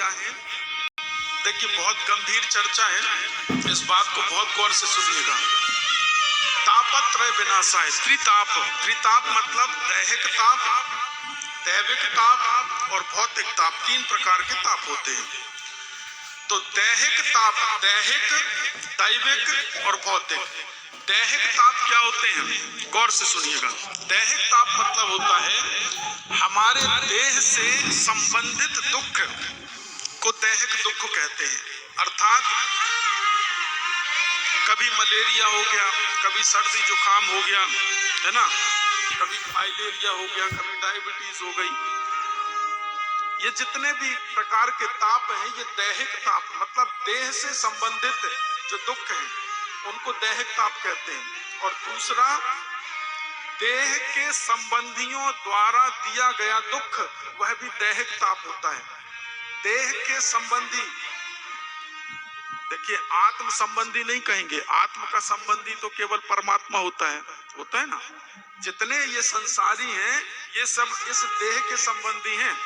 क्या है? देखिए बहुत गंभीर चर्चा है, इस बात को बहुत गौर से सुनिएगा। तापत्रय विनाशाय, त्रिताप। त्रिताप मतलब दैहिक ताप, दैविक ताप और भौतिक ताप। तीन प्रकार के ताप होते हैं। तो दैहिक ताप, दैहिक, दैविक और भौतिक। दैहिक ताप क्या होते हैं? गौर से सुनिएगा। दैहिक ताप मतलब होता है हमारे देह से संबंधित दुख को दैहिक दुख कहते हैं। अर्थात कभी मलेरिया हो गया, कभी सर्दी जुकाम हो गया, है ना, कभी फाइलेरिया हो गया, कभी डायबिटीज हो गई। ये जितने भी प्रकार के ताप हैं ये दैहिक ताप मतलब देह से संबंधित जो दुख हैं उनको दैहिक ताप कहते हैं। और दूसरा देह के संबंधियों द्वारा दिया गया दुख, वह भी दैहिक ताप होता है। देह के संबंधी, देखिए आत्म संबंधी नहीं कहेंगे, आत्म का संबंधी तो केवल परमात्मा होता है ना। जितने ये संसारी हैं ये सब इस देह के संबंधी हैं।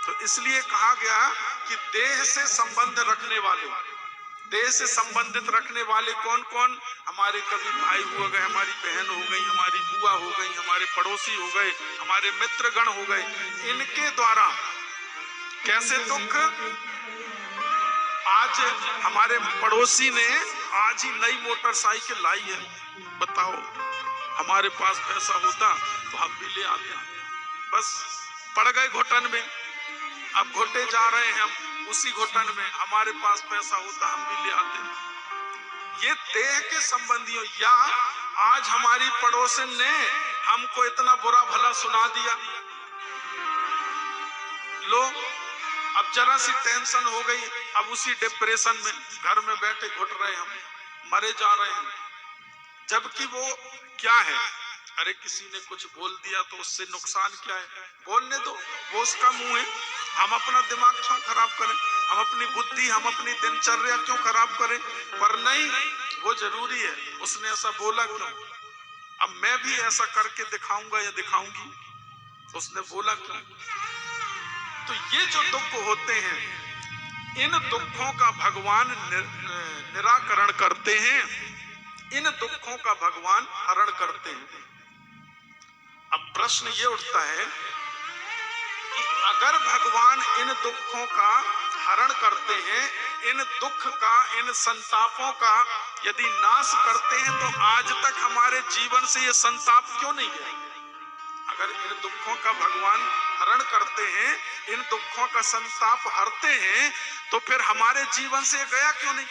तो इसलिए कहा गया कि देह से संबंध रखने वाले, देह से संबंधित रखने वाले कौन कौन? हमारे कभी भाई हो गए, हमारी बहन हो गई, हमारी बुआ हो गई, हमारे पड़ोसी हो गए, हमारे मित्रगण हो गए। इनके द्वारा कैसे दुख? आज हमारे पड़ोसी ने आज ही नई मोटरसाइकिल लाई है, बताओ हमारे पास पैसा होता तो हम भी ले आते। बस पड़ गए घुटन में, अब घुटे जा रहे हैं हम उसी घुटन में, हमारे पास पैसा होता हम भी ले आते। ये देह के संबंधियों। या आज हमारी पड़ोसन ने हमको इतना बुरा भला सुना दिया, लो अब जरा सी टेंशन हो गई, अब उसी डिप्रेशन में घर में बैठे घुट रहे, हम मरे जा रहे हैं। जबकि वो क्या है, अरे किसी ने कुछ बोल दिया तो उससे नुकसान क्या है, बोलने दो, वो उसका मुंह है। हम अपना दिमाग क्यों खराब करें, हम अपनी बुद्धि, हम अपनी दिनचर्या क्यों खराब करें? पर नहीं, वो जरूरी है, उसने ऐसा बोला क्यों, अब मैं भी ऐसा करके दिखाऊंगा या दिखाऊंगी, उसने बोला क्यों। तो ये जो दुख होते हैं, इन दुखों का भगवान निराकरण करते हैं, इन दुखों का भगवान हरण करते हैं। अब प्रश्न ये उठता है कि अगर भगवान इन दुखों का हरण करते हैं, इन दुख का, इन संतापों का यदि नाश करते हैं, तो आज तक हमारे जीवन से ये संताप क्यों नहीं गया? अगर इन दुखों का भगवान हरण करते हैं, इन दुखों का संताप हरते हैं, तो फिर हमारे जीवन से गया क्यों नहीं?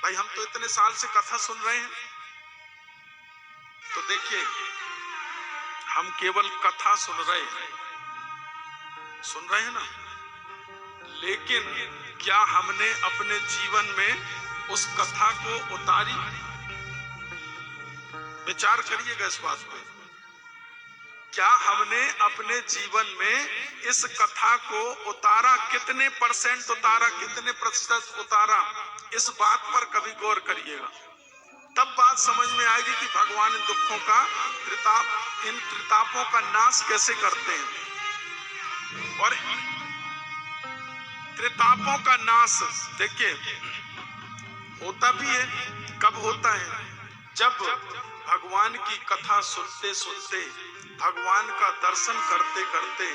भाई हम तो इतने साल से कथा सुन रहे हैं। तो देखिए हम केवल कथा सुन रहे हैं ना, लेकिन क्या हमने अपने जीवन में उस कथा को उतारी? विचार करिएगा इस बात पे। क्या हमने अपने जीवन में इस कथा को उतारा? कितने परसेंट उतारा, कितने प्रतिशत उतारा? इस बात पर कभी गौर करिएगा, तब बात समझ में आएगी कि भगवान इन दुखों का इन त्रितापों का नाश कैसे करते हैं। और त्रितापों का नाश देखिए होता भी है, कब होता है? जब भगवान की कथा सुनते सुनते, भगवान का दर्शन करते करते,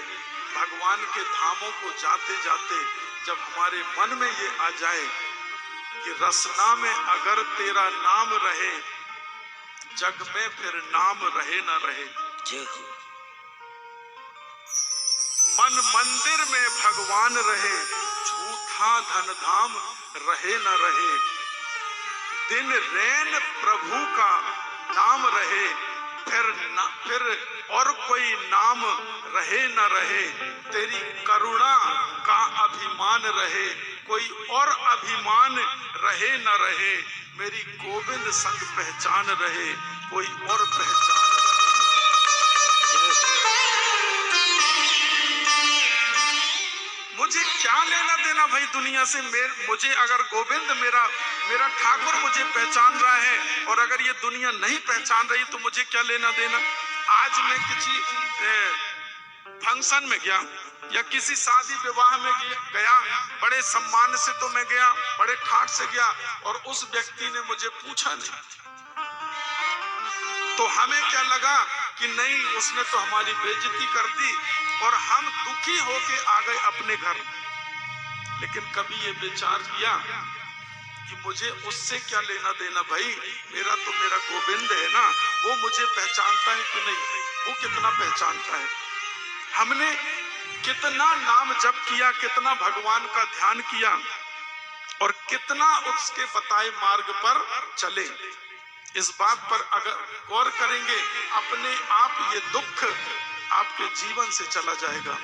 भगवान के धामों को जाते जाते जब हमारे मन में ये आ जाए कि रसना में अगर तेरा नाम रहे, जग में फिर नाम रहे न रहे। मन मंदिर में भगवान रहे, झूठा धन धाम रहे न रहे। दिन रैन प्रभु का नाम रहे, फिर और कोई नाम रहे न रहे। तेरी करुणा का अभिमान रहे, कोई और अभिमान रहे न रहे। मेरी गोविंद संग पहचान रहे, कोई और पहचान रहे। मुझे क्या लेना देना भाई दुनिया से? मुझे अगर गोविंद मेरा ठाकुर मुझे पहचान रहा है, और अगर ये दुनिया नहीं पहचान रही तो मुझे क्या लेना देना? आज मैं किसी फंक्शन में गया या किसी शादी विवाह में गया, बड़े बड़े सम्मान से तो मैं गया, बड़े ठाट से गया, और उस व्यक्ति ने मुझे पूछा नहीं। तो हमें क्या लगा कि नहीं, उसने तो हमारी बेइज्जती कर दी, और हम दुखी होके आ गए अपने घर। लेकिन कभी ये विचार किया कि मुझे उससे क्या लेना देना भाई, मेरा तो मेरा गोविंद है ना, वो मुझे पहचानता है कि नहीं, वो कितना पहचानता है। हमने कितना नाम जप किया, कितना भगवान का ध्यान किया, और कितना उसके बताए मार्ग पर चले। इस बात पर अगर गौर करेंगे, अपने आप ये दुख आपके जीवन से चला जाएगा।